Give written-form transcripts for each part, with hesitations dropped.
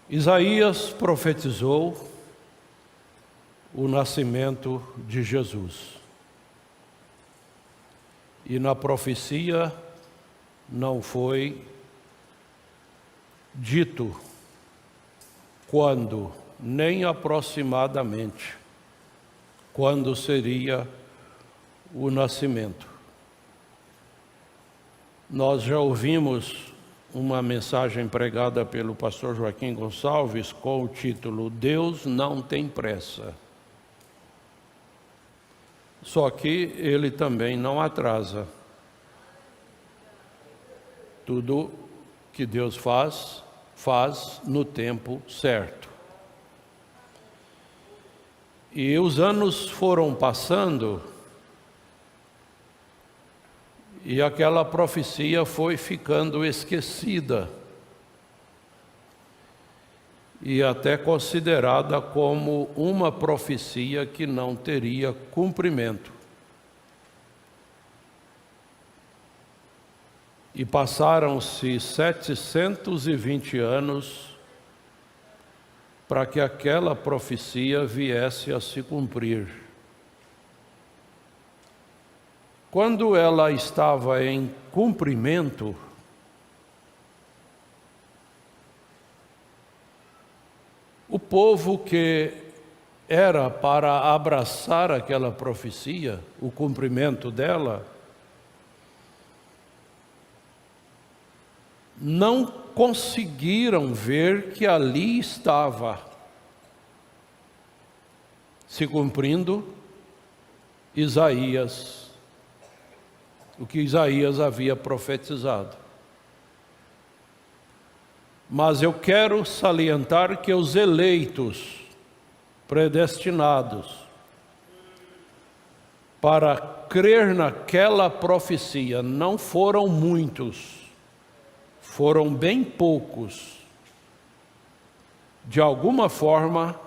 Isaías profetizou o nascimento de Jesus. E na profecia não foi dito quando, nem aproximadamente, quando seria o nascimento. Nós já ouvimos uma mensagem pregada pelo pastor Joaquim Gonçalves com o título Deus não tem pressa. Só que ele também não atrasa. Tudo que Deus faz, faz no tempo certo. E os anos foram passando e aquela profecia foi ficando esquecida e até considerada como uma profecia que não teria cumprimento. E passaram-se 720 anos para que aquela profecia viesse a se cumprir. Quando ela estava em cumprimento, o povo que era para abraçar aquela profecia, o cumprimento dela, não conseguiram ver que ali estava se cumprindo o que Isaías havia profetizado. Mas eu quero salientar que os eleitos, predestinados para crer naquela profecia, não foram muitos, foram bem poucos. De alguma forma,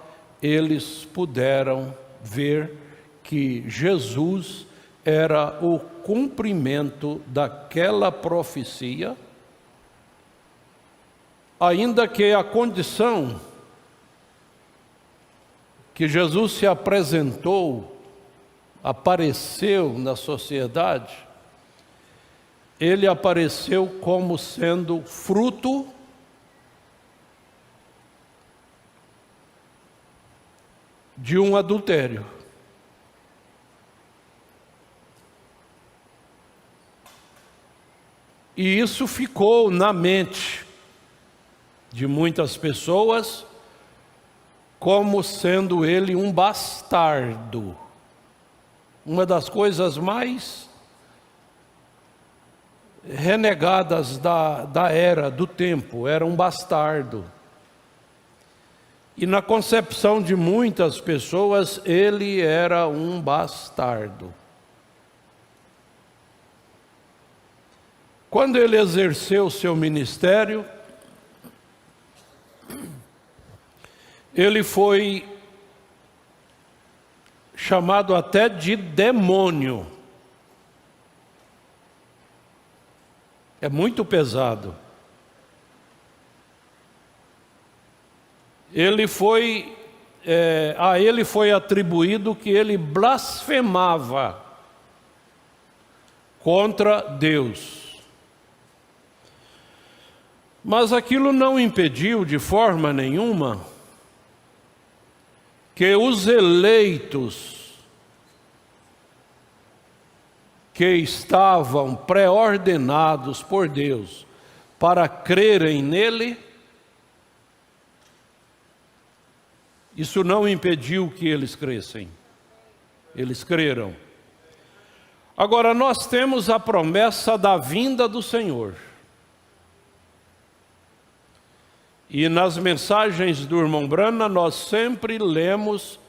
eles puderam ver que Jesus era o cumprimento daquela profecia, ainda que a condição que Jesus se apresentou, apareceu na sociedade, ele apareceu como sendo fruto de um adultério. E isso ficou na mente de muitas pessoas como sendo ele um bastardo. Uma das coisas mais renegadas da era, do tempo, era um bastardo. E na concepção de muitas pessoas, ele era um bastardo. Quando ele exerceu seu ministério, ele foi chamado até de demônio. É muito pesado. A ele foi atribuído que ele blasfemava contra Deus. Mas aquilo não impediu de forma nenhuma que os eleitos que estavam pré-ordenados por Deus para crerem nele, isso não impediu que eles crescem. Eles creram. Agora nós temos a promessa da vinda do Senhor. E nas mensagens do irmão Brana, nós sempre lemos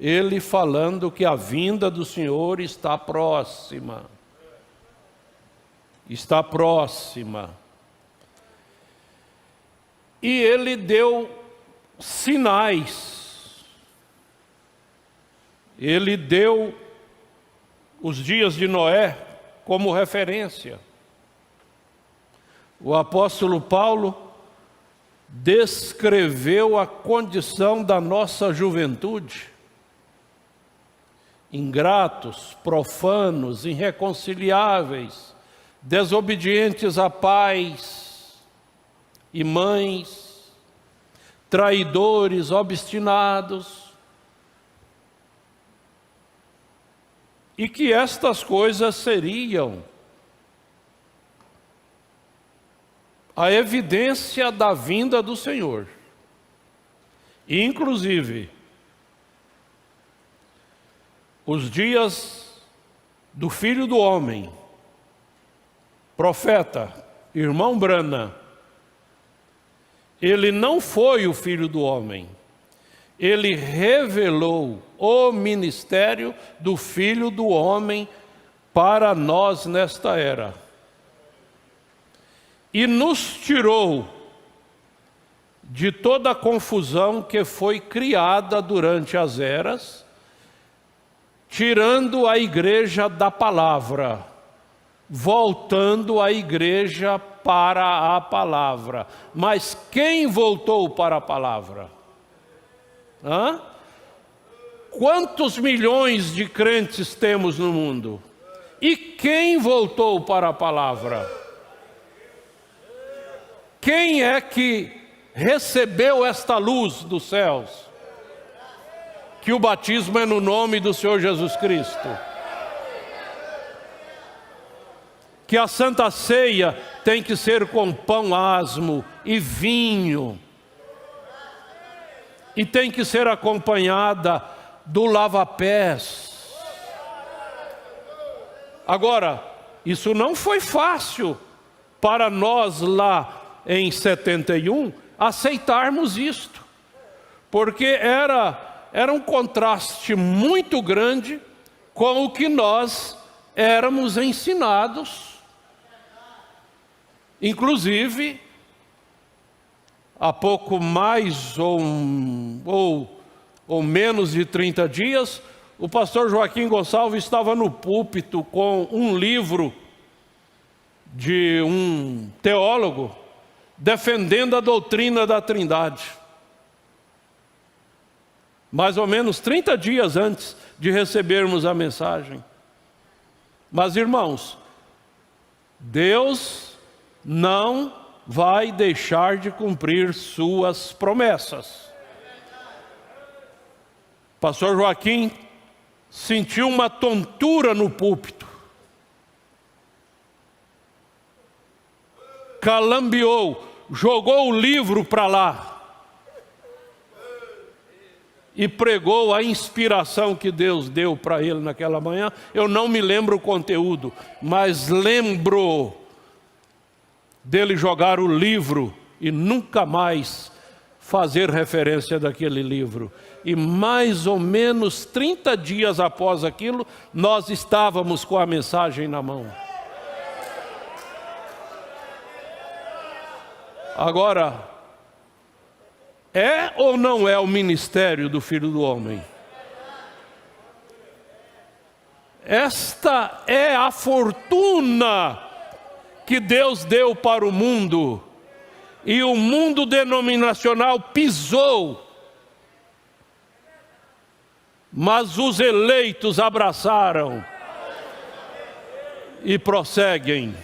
ele falando que a vinda do Senhor está próxima. Está próxima. E ele deu sinais. Ele deu os dias de Noé como referência. O apóstolo Paulo descreveu a condição da nossa juventude. Ingratos, profanos, irreconciliáveis, desobedientes a pais e mães, traidores, obstinados. E que estas coisas seriam a evidência da vinda do Senhor. E, inclusive, os dias do Filho do Homem, profeta, irmão Brana, ele não foi o Filho do Homem, ele revelou o ministério do Filho do Homem para nós nesta era. E nos tirou de toda a confusão que foi criada durante as eras, tirando a igreja da palavra, voltando a igreja para a palavra. Mas quem voltou para a palavra? Quantos milhões de crentes temos no mundo? E quem voltou para a palavra? Quem é que recebeu esta luz dos céus? Que o batismo é no nome do Senhor Jesus Cristo. Que a Santa Ceia tem que ser com pão asmo e vinho. E tem que ser acompanhada do lava-pés. Agora, isso não foi fácil para nós lá em 71 aceitarmos isto. Porque era um contraste muito grande com o que nós éramos ensinados. Inclusive, há pouco mais ou menos de 30 dias, o pastor Joaquim Gonçalves estava no púlpito com um livro de um teólogo defendendo a doutrina da Trindade. Mais ou menos 30 dias antes de recebermos a mensagem. Mas, irmãos, Deus não vai deixar de cumprir suas promessas. Pastor Joaquim sentiu uma tontura no púlpito. Calambiou, jogou o livro para lá. E pregou a inspiração que Deus deu para ele naquela manhã. Eu não me lembro o conteúdo, mas lembro dele jogar o livro e nunca mais fazer referência daquele livro. E mais ou menos 30 dias após aquilo, nós estávamos com a mensagem na mão. Agora, é ou não é o ministério do Filho do Homem? Esta é a fortuna que Deus deu para o mundo, e o mundo denominacional pisou, mas os eleitos abraçaram e prosseguem.